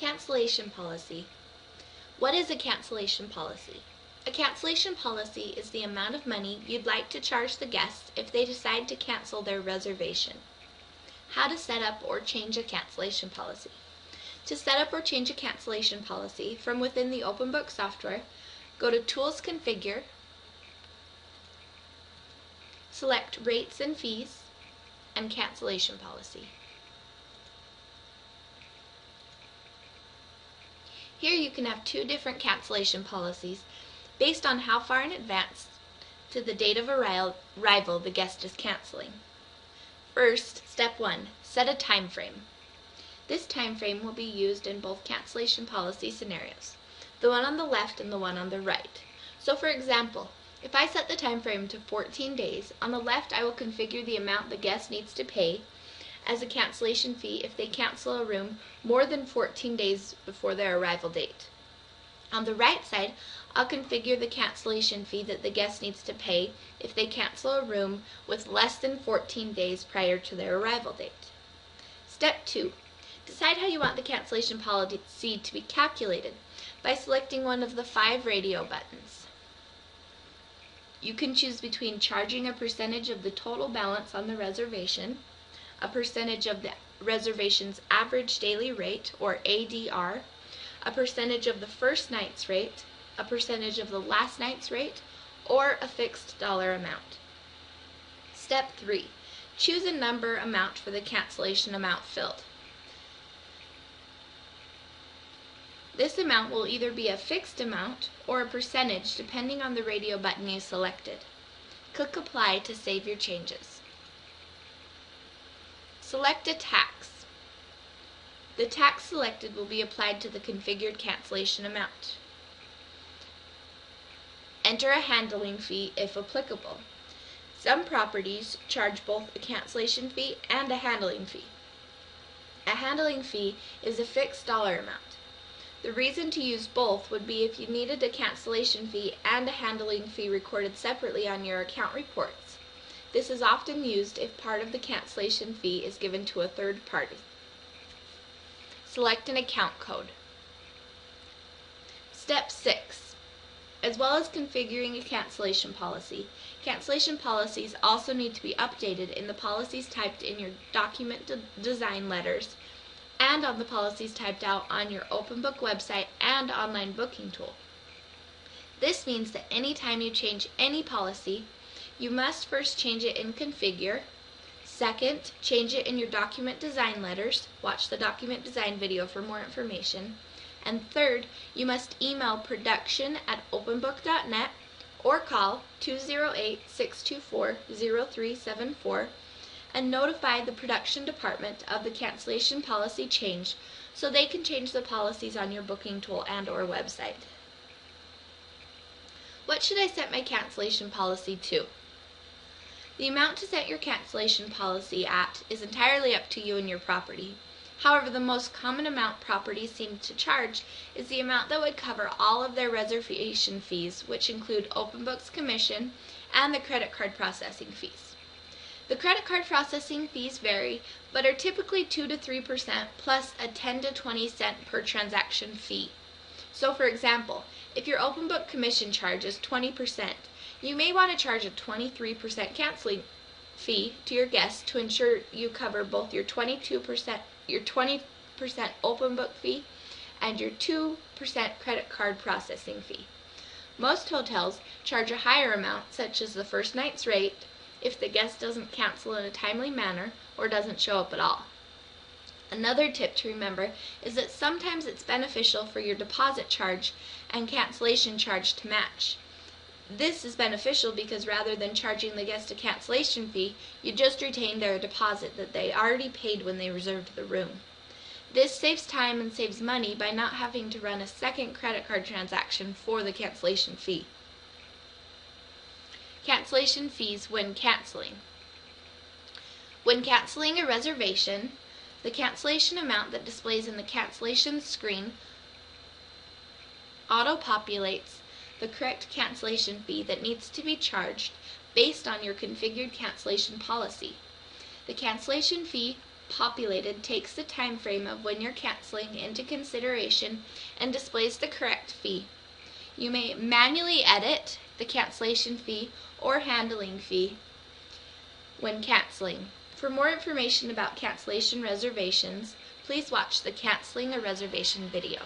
Cancellation policy. What is a cancellation policy? A cancellation policy is the amount of money you'd like to charge the guests if they decide to cancel their reservation. How to set up or change a cancellation policy. To set up or change a cancellation policy from within the OpenBook software, go to Tools Configure, select Rates and Fees, and Cancellation Policy. Here you can have two different cancellation policies based on how far in advance to the date of arrival the guest is canceling. First, step 1, set a time frame. This time frame will be used in both cancellation policy scenarios, the one on the left and the one on the right. So for example, if I set the time frame to 14 days, on the left I will configure the amount the guest needs to pay as a cancellation fee if they cancel a room more than 14 days before their arrival date. On the right side, I'll configure the cancellation fee that the guest needs to pay if they cancel a room with less than 14 days prior to their arrival date. Step 2. Decide how you want the cancellation policy to be calculated by selecting one of the 5 radio buttons. You can choose between charging a percentage of the total balance on the reservation, a percentage of the reservation's average daily rate, or ADR, a percentage of the first night's rate, a percentage of the last night's rate, or a fixed dollar amount. Step 3. Choose a number amount for the cancellation amount filled. This amount will either be a fixed amount or a percentage depending on the radio button you selected. Click Apply to save your changes. Select a tax. The tax selected will be applied to the configured cancellation amount. Enter a handling fee if applicable. Some properties charge both a cancellation fee and a handling fee. A handling fee is a fixed dollar amount. The reason to use both would be if you needed a cancellation fee and a handling fee recorded separately on your account reports. This is often used if part of the cancellation fee is given to a third party. Select an account code. Step 6. As well as configuring a cancellation cancellation policies also need to be updated in the policies typed in your document design letters and on the policies typed out on your OpenBook website and online booking tool. This means that anytime you change any policy, you must first change it in Configure, second, change it in your document design letters, watch the document design video for more information, and third, you must email production@openbook.net or call 208-624-0374 and notify the production department of the cancellation policy change so they can change the policies on your booking tool and/or website. What should I set my cancellation policy to? The amount to set your cancellation policy at is entirely up to you and your property. However, the most common amount properties seem to charge is the amount that would cover all of their reservation fees, which include OpenBook's commission and the credit card processing fees. The credit card processing fees vary, but are typically 2 to 3% plus a 10 to 20 cent per transaction fee. So for example, if your OpenBook commission charge is 20%, you may want to charge a 23% canceling fee to your guests to ensure you cover both your 20% OpenBook fee and your 2% credit card processing fee. Most hotels charge a higher amount, such as the first night's rate, if the guest doesn't cancel in a timely manner or doesn't show up at all. Another tip to remember is that sometimes it's beneficial for your deposit charge and cancellation charge to match. This is beneficial because rather than charging the guest a cancellation fee, you just retain their deposit that they already paid when they reserved the room. This saves time and saves money by not having to run a second credit card transaction for the cancellation fee. Cancellation fees when canceling. When canceling a reservation, the cancellation amount that displays in the cancellation screen auto-populates the correct cancellation fee that needs to be charged based on your configured cancellation policy. The cancellation fee populated takes the time frame of when you're canceling into consideration and displays the correct fee. You may manually edit the cancellation fee or handling fee when canceling. For more information about cancellation reservations, please watch the Canceling a Reservation video.